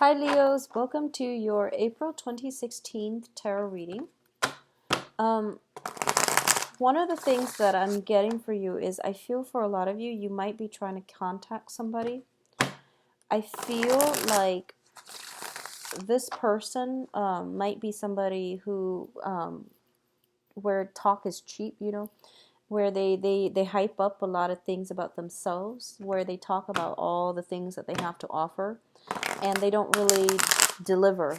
Hi Leos, welcome to your April 2016 tarot reading. Um, One of the things that I'm getting for you is I feel for a lot of you, you might be trying to contact somebody. I feel like this person might be somebody who, where talk is cheap, where they hype up a lot of things about themselves, where they talk about all the things that they have to offer, and they don't really deliver.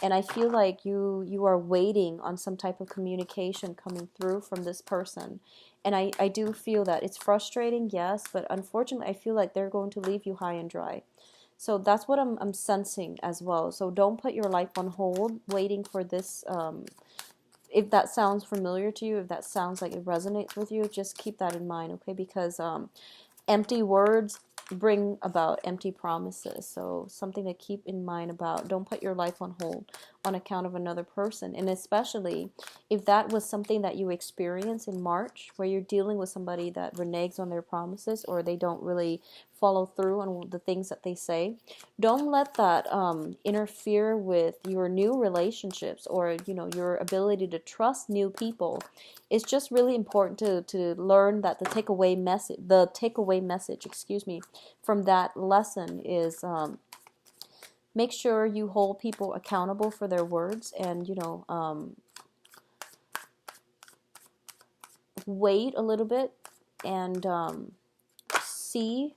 And I feel like you are waiting on some type of communication coming through from this person. And I do feel that it's frustrating, yes, but unfortunately I feel like they're going to leave you high and dry. So that's what I'm sensing as well. So don't put your life on hold waiting for this. If that sounds familiar to you, if that sounds like it resonates with you, just keep that in mind, okay? Because empty words bring about empty promises. So something to keep in mind about, don't put your life on hold on account of another person. And especially if that was something that you experienced in March, where you're dealing with somebody that reneges on their promises, or they don't really follow through on the things that they say, don't let that interfere with your new relationships, or your ability to trust new people. It's just really important to learn that the takeaway message, excuse me, from that lesson is, make sure you hold people accountable for their words, and wait a little bit and see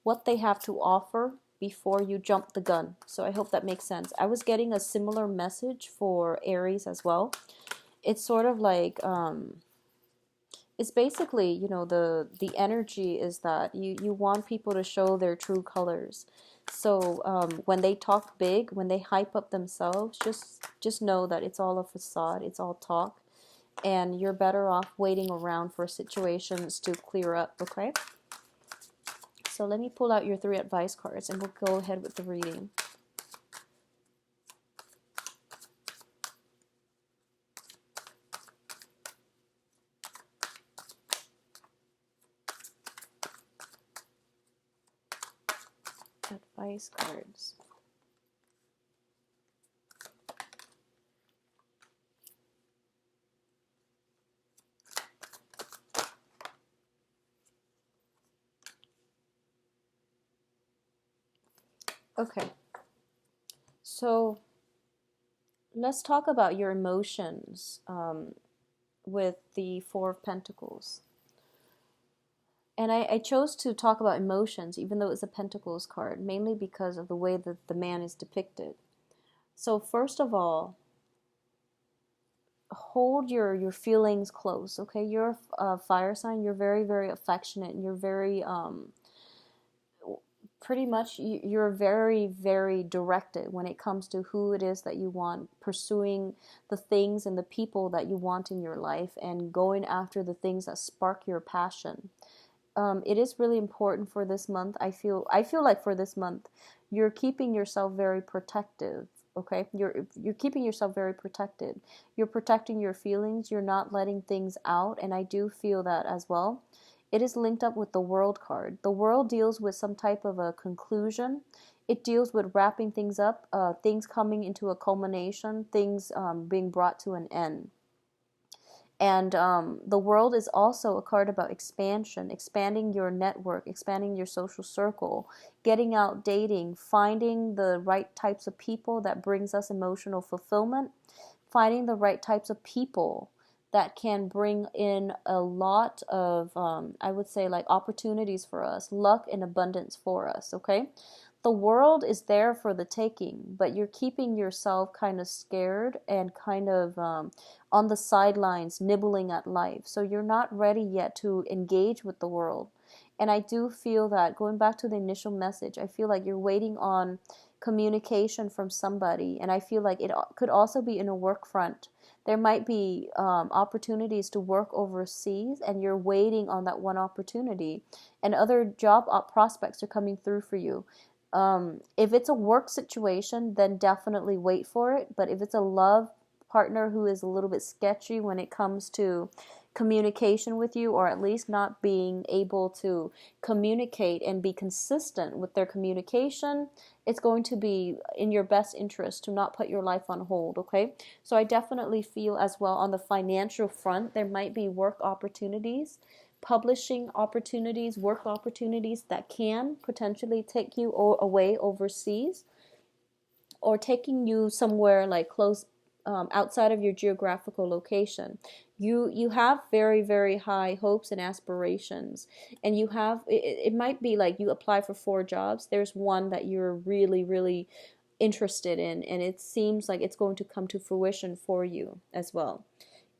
what they have to offer before you jump the gun. So I hope that makes sense. I was getting a similar message for Aries as well. It's sort of like, it's basically, the energy is that you want people to show their true colors. So when they talk big, when they hype up themselves, just know that it's all a facade, it's all talk, and you're better off waiting around for situations to clear up, okay? So let me pull out your 3 advice cards and we'll go ahead with the reading. Advice cards. Okay, so let's talk about your emotions with the 4 of Pentacles. And I chose to talk about emotions, even though it's a Pentacles card, mainly because of the way that the man is depicted. So first of all, hold your feelings close, okay? You're a fire sign. You're very, very affectionate. And you're very, pretty much, you're very, very directed when it comes to who it is that you want, pursuing the things and the people that you want in your life, and going after the things that spark your passion. It is really important for this month. I feel like for this month, you're keeping yourself very protective. Okay, you're keeping yourself very protected. You're protecting your feelings. You're not letting things out, and I do feel that as well. It is linked up with the World card. The World deals with some type of a conclusion. It deals with wrapping things up, things coming into a culmination, things being brought to an end. And the World is also a card about expansion, expanding your network, expanding your social circle, getting out, dating, finding the right types of people that brings us emotional fulfillment, finding the right types of people that can bring in a lot of, I would say, like opportunities for us, luck and abundance for us, okay? The World is there for the taking, but you're keeping yourself kind of scared and kind of on the sidelines, nibbling at life. So you're not ready yet to engage with the World. And I do feel that, going back to the initial message, I feel like you're waiting on communication from somebody. And I feel like it could also be in a work front. There might be opportunities to work overseas, and you're waiting on that one opportunity. And other job prospects are coming through for you. If it's a work situation, then definitely wait for it. But if it's a love partner who is a little bit sketchy when it comes to communication with you, or at least not being able to communicate and be consistent with their communication, it's going to be in your best interest to not put your life on hold, okay? So I definitely feel as well on the financial front, there might be work opportunities, publishing opportunities, work opportunities that can potentially take you away overseas, or taking you somewhere like close, outside of your geographical location. You have very, very high hopes and aspirations, and you have it might be like you apply for 4 jobs. There's one that you're really, really interested in, and it seems like it's going to come to fruition for you as well.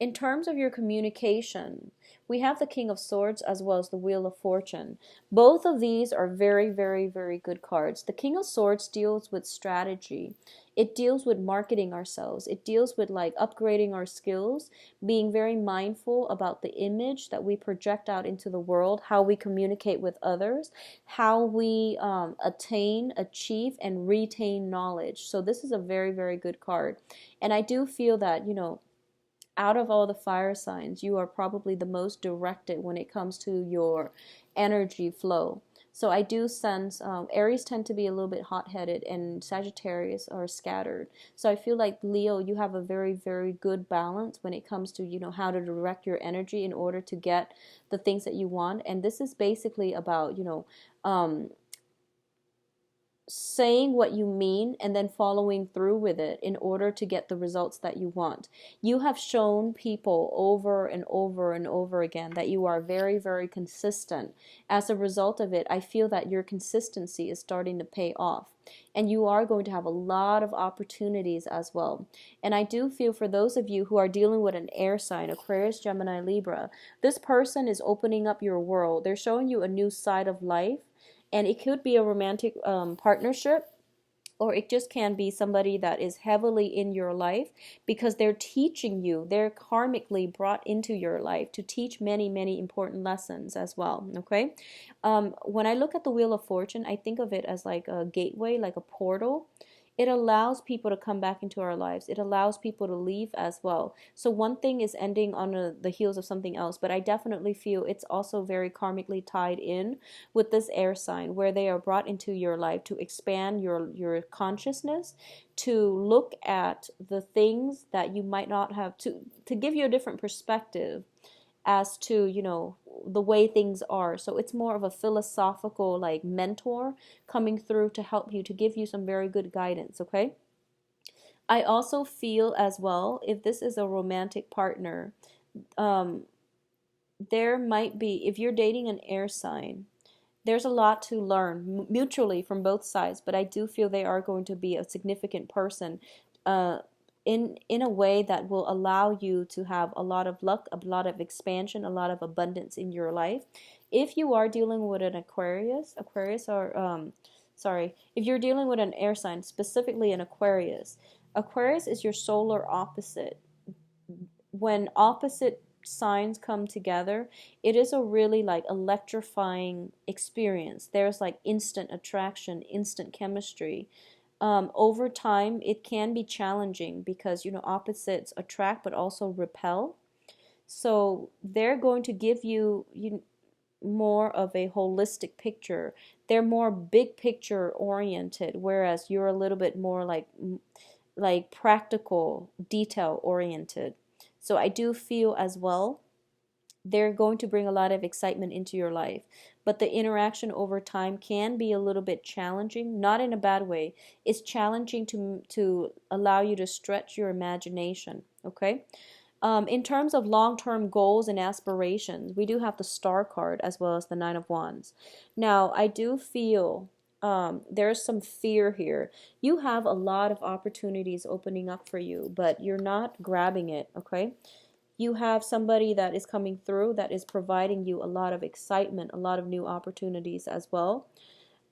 In terms of your communication, we have the King of Swords as well as the Wheel of Fortune. Both of these are very, very, very good cards. The King of Swords deals with strategy. It deals with marketing ourselves. It deals with like upgrading our skills, being very mindful about the image that we project out into the world, how we communicate with others, how we attain, achieve, and retain knowledge. So this is a very, very good card. And I do feel that, out of all the fire signs, you are probably the most directed when it comes to your energy flow. So I do sense Aries tend to be a little bit hot-headed, and Sagittarius are scattered. So I feel like Leo, you have a very, very good balance when it comes to, how to direct your energy in order to get the things that you want. And this is basically about, saying what you mean and then following through with it in order to get the results that you want. You have shown people over and over and over again that you are very, very consistent. As a result of it, I feel that your consistency is starting to pay off, and you are going to have a lot of opportunities as well. And I do feel for those of you who are dealing with an air sign, Aquarius, Gemini, Libra, this person is opening up your world. They're showing you a new side of life. And it could be a romantic partnership, or it just can be somebody that is heavily in your life because they're teaching you. They're karmically brought into your life to teach many, many important lessons as well, okay? When I look at the Wheel of Fortune, I think of it as like a gateway, like a portal. It allows people to come back into our lives. It allows people to leave as well. So one thing is ending on the heels of something else, but I definitely feel it's also very karmically tied in with this air sign, where they are brought into your life to expand your consciousness, to look at the things that you might not have, to give you a different perspective as to, the way things are. So it's more of a philosophical like mentor coming through to help you, to give you some very good guidance, okay? I also feel as well, if this is a romantic partner, there might be, if you're dating an air sign, there's a lot to learn mutually from both sides, but I do feel they are going to be a significant person in a way that will allow you to have a lot of luck, a lot of expansion, a lot of abundance in your life. If you are dealing with an Aquarius, if you're dealing with an air sign, specifically an Aquarius, Aquarius is your solar opposite. When opposite signs come together, it is a really like electrifying experience. There's like instant attraction, instant chemistry. Over time, it can be challenging because, opposites attract but also repel. So they're going to give you, more of a holistic picture. They're more big picture oriented, whereas you're a little bit more like practical, detail oriented. So I do feel as well they're going to bring a lot of excitement into your life. But the interaction over time can be a little bit challenging, not in a bad way. It's challenging to allow you to stretch your imagination, okay? In terms of long-term goals and aspirations, we do have the Star card as well as the Nine of Wands. Now, I do feel there's some fear here. You have a lot of opportunities opening up for you, but you're not grabbing it, okay? You have somebody that is coming through that is providing you a lot of excitement, a lot of new opportunities as well.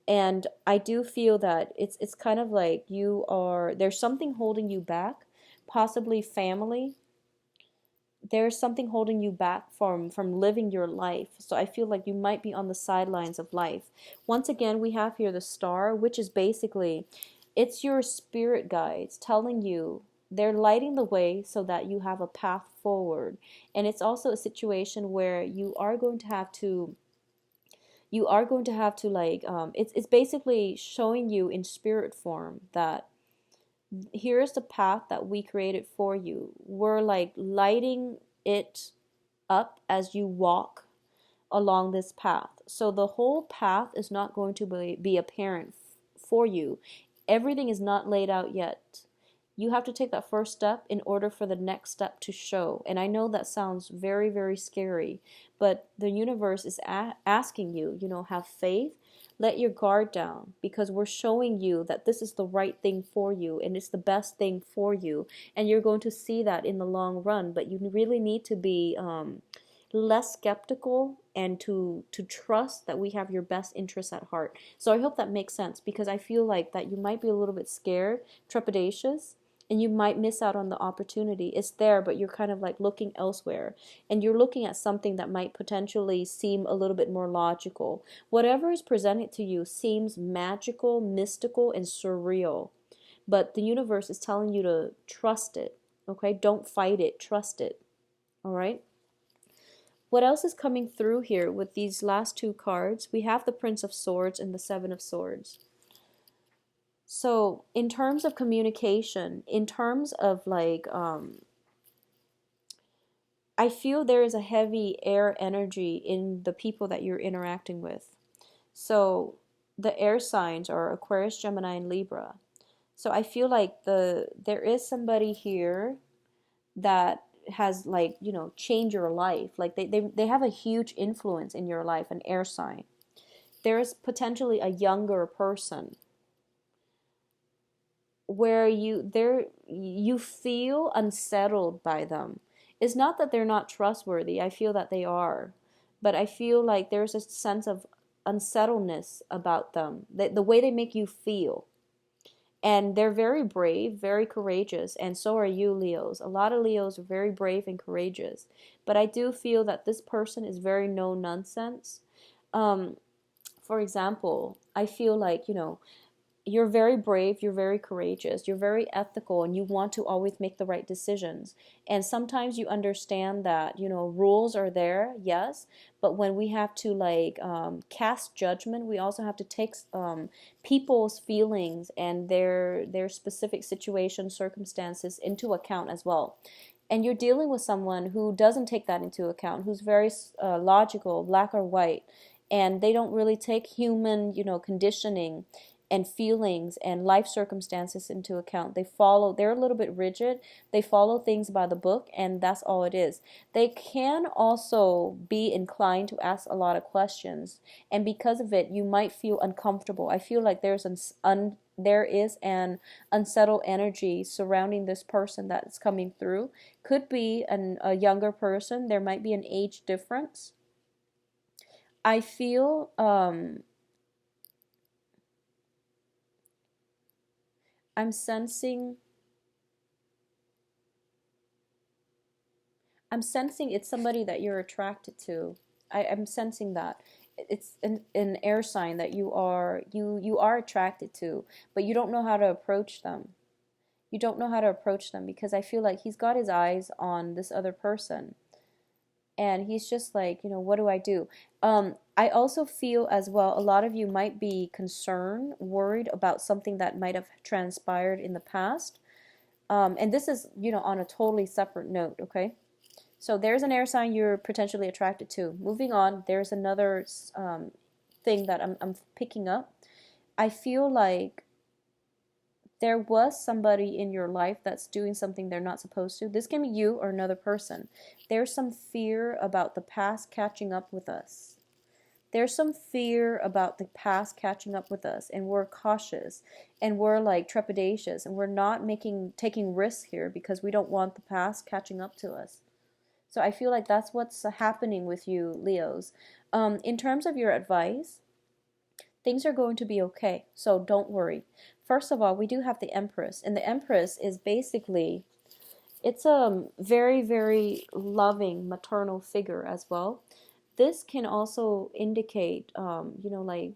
And I do feel that it's kind of like there's something holding you back, possibly family. There's something holding you back from living your life. So I feel like you might be on the sidelines of life. Once again, we have here the Star, which is basically, it's your spirit guides telling you they're lighting the way so that you have a path forward. And it's also a situation where you are going to have to like it's basically showing you in spirit form that here's the path that we created for you. We're like lighting it up as you walk along this path. So the whole path is not going to be apparent for you. Everything is not laid out yet. You have to take that first step in order for the next step to show. And I know that sounds very, very scary, but the universe is asking you, have faith, let your guard down, because we're showing you that this is the right thing for you and it's the best thing for you. And you're going to see that in the long run, but you really need to be less skeptical and to trust that we have your best interests at heart. So I hope that makes sense, because I feel like that you might be a little bit scared, trepidatious, and you might miss out on the opportunity. It's there, but you're kind of like looking elsewhere, and you're looking at something that might potentially seem a little bit more logical. Whatever is presented to you seems magical, mystical, and surreal, but the universe is telling you to trust it. Okay, don't fight it, trust it. All right. What else is coming through here with these last two cards? We have the Prince of Swords and the Seven of Swords. So in terms of communication, in terms of like, I feel there is a heavy air energy in the people that you're interacting with. So the air signs are Aquarius, Gemini, and Libra. So I feel like there is somebody here that has like, changed your life. Like they have a huge influence in your life, an air sign. There is potentially a younger person where you feel unsettled by them. It's not that they're not trustworthy. I feel that they are. But I feel like there's a sense of unsettledness about them. The way they make you feel. And they're very brave, very courageous, and so are you, Leos. A lot of Leos are very brave and courageous. But I do feel that this person is very no nonsense. For example, I feel like, you're very brave, you're very courageous, you're very ethical, and you want to always make the right decisions. And sometimes you understand that, rules are there, yes, but when we have to like cast judgment, we also have to take people's feelings and their specific situation, circumstances into account as well. And you're dealing with someone who doesn't take that into account, who's very logical, black or white, and they don't really take human, conditioning and feelings and life circumstances into account. They're a little bit rigid. They follow things by the book, and that's all it is. They can also be inclined to ask a lot of questions, and because of it, you might feel uncomfortable. I feel like there is an unsettled energy surrounding this person that's coming through. Could be a younger person. There might be an age difference. I feel I'm sensing it's somebody that you're attracted to. I'm sensing that. It's an air sign that you are attracted to, but you don't know how to approach them. You don't know how to approach them because I feel like he's got his eyes on this other person. And he's just like, what do I do? I also feel as well, a lot of you might be concerned, worried about something that might have transpired in the past. And this is, on a totally separate note, okay? So there's an air sign you're potentially attracted to. Moving on, there's another thing that I'm picking up. I feel like there was somebody in your life that's doing something they're not supposed to. This can be you or another person. There's some fear about the past catching up with us. There's some fear about the past catching up with us, and we're cautious, and we're like trepidatious, and we're not taking risks here because we don't want the past catching up to us. So I feel like that's what's happening with you, Leos. In terms of your advice, things are going to be okay, so don't worry. First of all, we do have the Empress, and the Empress is basically, it's a very, very loving maternal figure as well. This can also indicate, like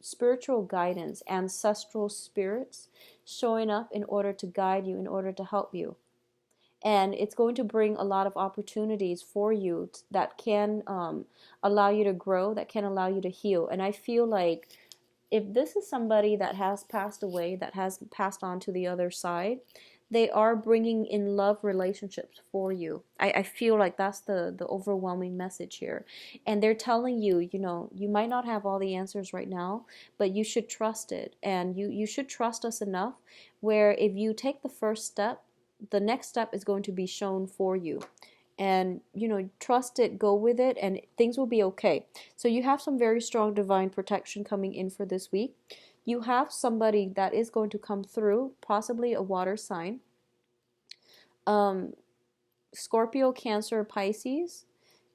spiritual guidance, ancestral spirits showing up in order to guide you, in order to help you. And it's going to bring a lot of opportunities for you that can allow you to grow, that can allow you to heal. And I feel like if this is somebody that has passed away, that has passed on to the other side, they are bringing in love relationships for you. I feel like that's the overwhelming message here. And they're telling you, you know, you might not have all the answers right now, but you should trust it. And you should trust us enough where if you take the first step, the next step is going to be shown for you. And you know, trust it, go with it, and things will be okay. So you have some very strong divine protection coming in for this week. You have somebody that is going to come through, possibly a water sign, um Scorpio, Cancer, Pisces,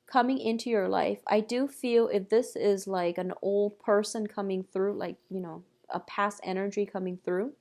coming into your life. I do feel if this is like an old person coming through, like, you know, a past energy coming through,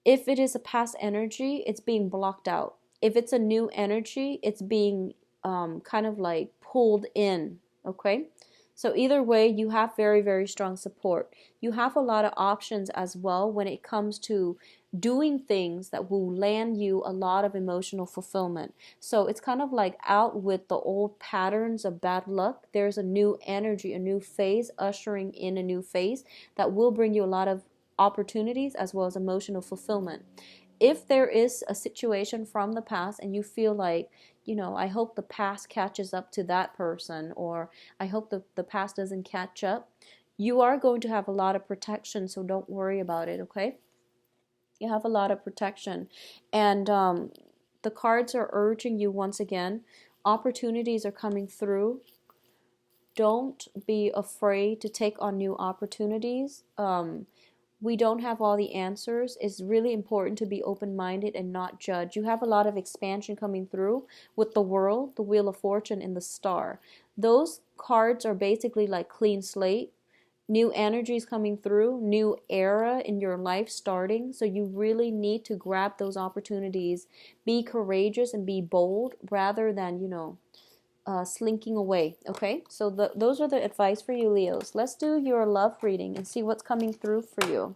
if it is a past energy, it's being blocked out. If it's a new energy, it's being kind of like pulled in. Okay? So either way, you have very, very strong support. You have a lot of options as well when it comes to doing things that will land you a lot of emotional fulfillment. So it's kind of like out with the old patterns of bad luck. There's a new energy, a new phase, ushering in a new phase that will bring you a lot of opportunities as well as emotional fulfillment. If there is a situation from the past and you feel like, you know, I hope the past catches up to that person, or I hope the past doesn't catch up, you are going to have a lot of protection, so don't worry about it, okay? You have a lot of protection. And the cards are urging you once again, opportunities are coming through. Don't be afraid to take on new opportunities. We don't have all the answers. It's really important to be open-minded and not judge. You have a lot of expansion coming through with the World, the Wheel of Fortune, and the Star. Those cards are basically like clean slate. New energies coming through, new era in your life starting. So you really need to grab those opportunities. Be courageous and be bold rather than, you know, slinking away. Okay, so those are the advice for you, Leos. Let's do your love reading and see what's coming through for you.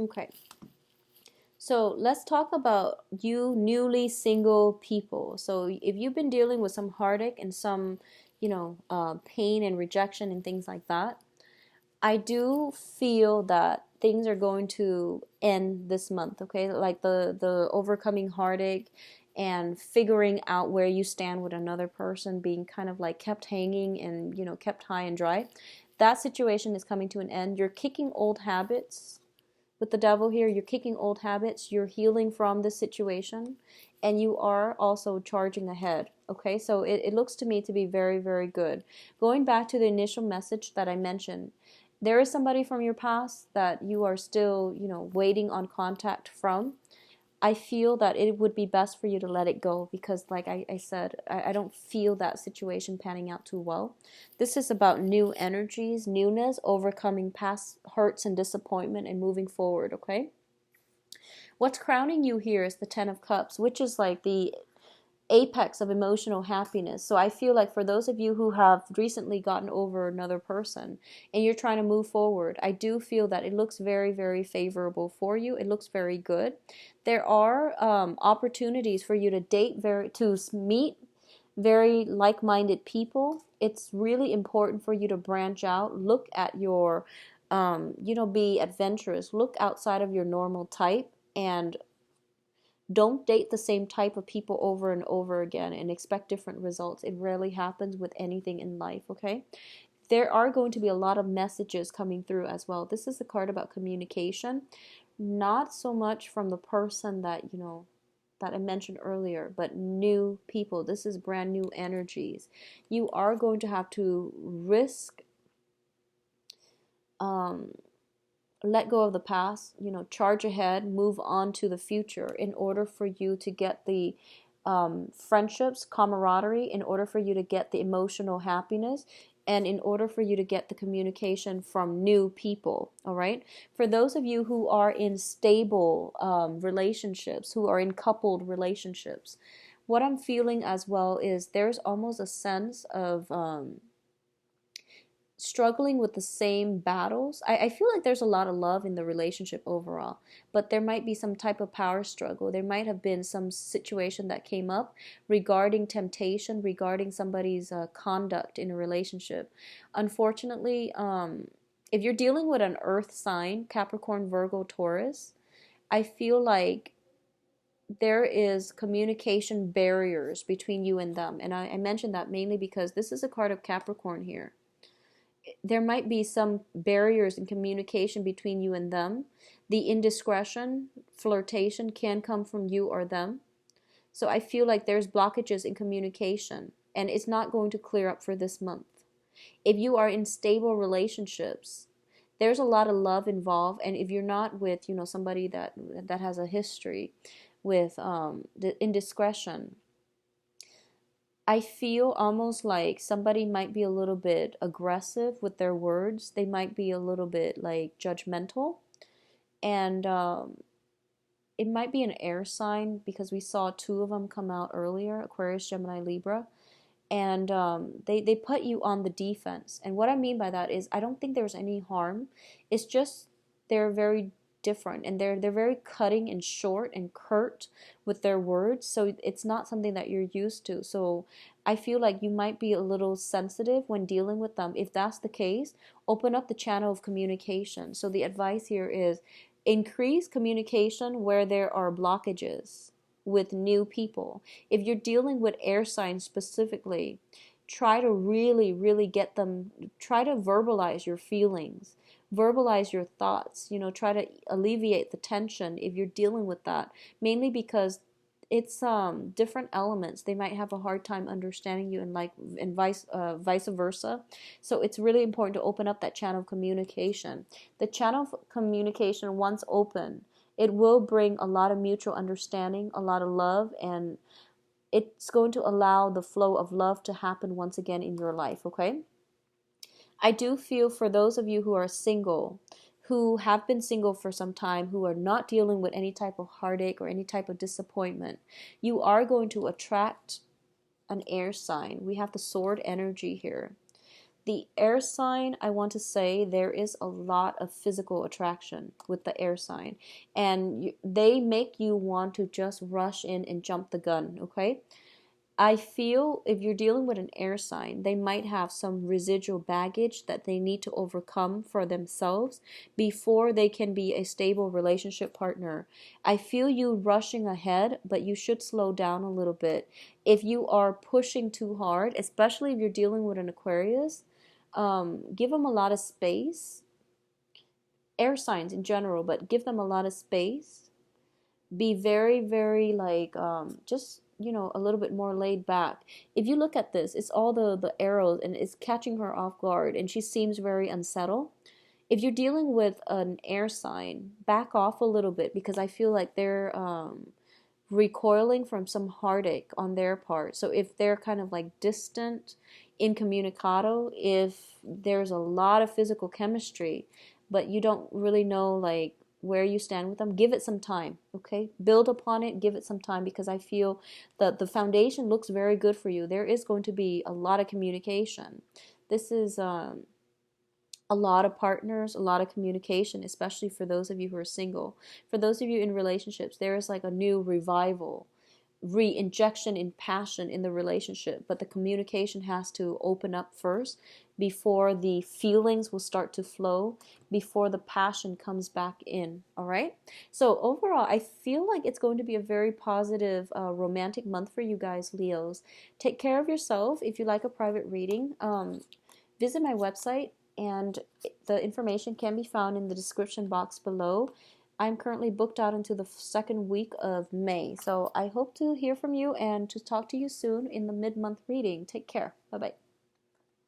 Okay, so let's talk about you newly single people. So if you've been dealing with some heartache and some, you know, pain and rejection and things like that, I do feel that things are going to end this month, okay? Like the overcoming heartache and figuring out where you stand with another person, being kind of like kept hanging and, you know, kept high and dry. That situation is coming to an end. You're kicking old habits. With the Devil here, you're kicking old habits, you're healing from this situation, and you are also charging ahead. Okay, so it looks to me to be very, very good. Going back to the initial message that I mentioned, there is somebody from your past that you are still, you know, waiting on contact from. I feel that it would be best for you to let it go because, like I said, I don't feel that situation panning out too well. This is about new energies, newness, overcoming past hurts and disappointment, and moving forward, okay? What's crowning you here is the Ten of Cups, which is like the apex of emotional happiness. So I feel like for those of you who have recently gotten over another person and you're trying to move forward, I do feel that it looks very, very favorable for you. It looks very good. There are opportunities for you to to meet very like-minded people. It's really important for you to branch out, look at your, you know, be adventurous, look outside of your normal type, and Don't date the same type of people over and over again and expect different results. It rarely happens with anything in life, okay? There are going to be a lot of messages coming through as well. This is a card about communication, not so much from the person that, that I mentioned earlier, but new people. This is brand new energies. You are going to have to risk, um, let go of the past, charge ahead, move on to the future in order for you to get the friendships, camaraderie, in order for you to get the emotional happiness, and in order for you to get the communication from new people. All right. For those of you who are in stable relationships, who are in coupled relationships, what I'm feeling as well is there's almost a sense of struggling with the same battles. I feel like there's a lot of love in the relationship overall, but there might be some type of power struggle. There might have been some situation that came up regarding temptation, regarding somebody's conduct in a relationship. Unfortunately, if you're dealing with an earth sign, Capricorn, Virgo, Taurus, I feel like there is communication barriers between you and them. And I mentioned that mainly because this is a card of Capricorn here. There might be some barriers in communication between you and them. The indiscretion, flirtation can come from you or them. So I feel like there's blockages in communication, and it's not going to clear up for this month. If you are in stable relationships, there's a lot of love involved, and if you're not with, somebody that has a history with the indiscretion, I feel almost like somebody might be a little bit aggressive with their words. They might be a little bit like judgmental. And it might be an air sign because we saw two of them come out earlier, Aquarius, Gemini, Libra. And they put you on the defense. And what I mean by that is I don't think there's any harm. It's just they're very different, and they're very cutting and short and curt with their words, so it's not something that you're used to. So I feel like you might be a little sensitive when dealing with them. If that's the case, open up the channel of communication. So the advice here is increase communication where there are blockages with new people. If you're dealing with air signs specifically, try to really, really get them, try to verbalize your feelings, verbalize your thoughts, try to alleviate the tension if you're dealing with that, mainly because it's different elements. They might have a hard time understanding you, and vice versa. So it's really important to open up that channel of communication. The channel of communication, once open, it will bring a lot of mutual understanding, a lot of love, and it's going to allow the flow of love to happen once again in your life, okay? I do feel for those of you who are single, who have been single for some time, who are not dealing with any type of heartache or any type of disappointment, you are going to attract an air sign. We have the sword energy here. The air sign, I want to say there is a lot of physical attraction with the air sign, and they make you want to just rush in and jump the gun, okay? I feel if you're dealing with an air sign, they might have some residual baggage that they need to overcome for themselves before they can be a stable relationship partner. I feel you rushing ahead, but you should slow down a little bit. If you are pushing too hard, especially if you're dealing with an Aquarius, give them a lot of space. Air signs in general, but give them a lot of space. Be very, very like just a little bit more laid back. If you look at this, it's all the arrows, and it's catching her off guard, and she seems very unsettled. If you're dealing with an air sign, back off a little bit, because I feel like they're recoiling from some heartache on their part. So if they're kind of like distant, incommunicado, if there's a lot of physical chemistry, but you don't really know like where you stand with them, give it some time, okay? Build upon it, give it some time, because I feel that the foundation looks very good for you. There is going to be a lot of communication. This is a lot of partners, a lot of communication, especially for those of you who are single. For those of you in relationships, there is like a new revival. re-injection in passion in the relationship, but the communication has to open up first before the feelings will start to flow, before the passion comes back in. All right, so overall I feel like it's going to be a very positive romantic month for you guys, Leos. Take care of yourself. If you like a private reading, visit my website, and the information can be found in the description box below. I'm currently booked out into the second week of May. So I hope to hear from you and to talk to you soon in the mid-month reading. Take care. Bye-bye.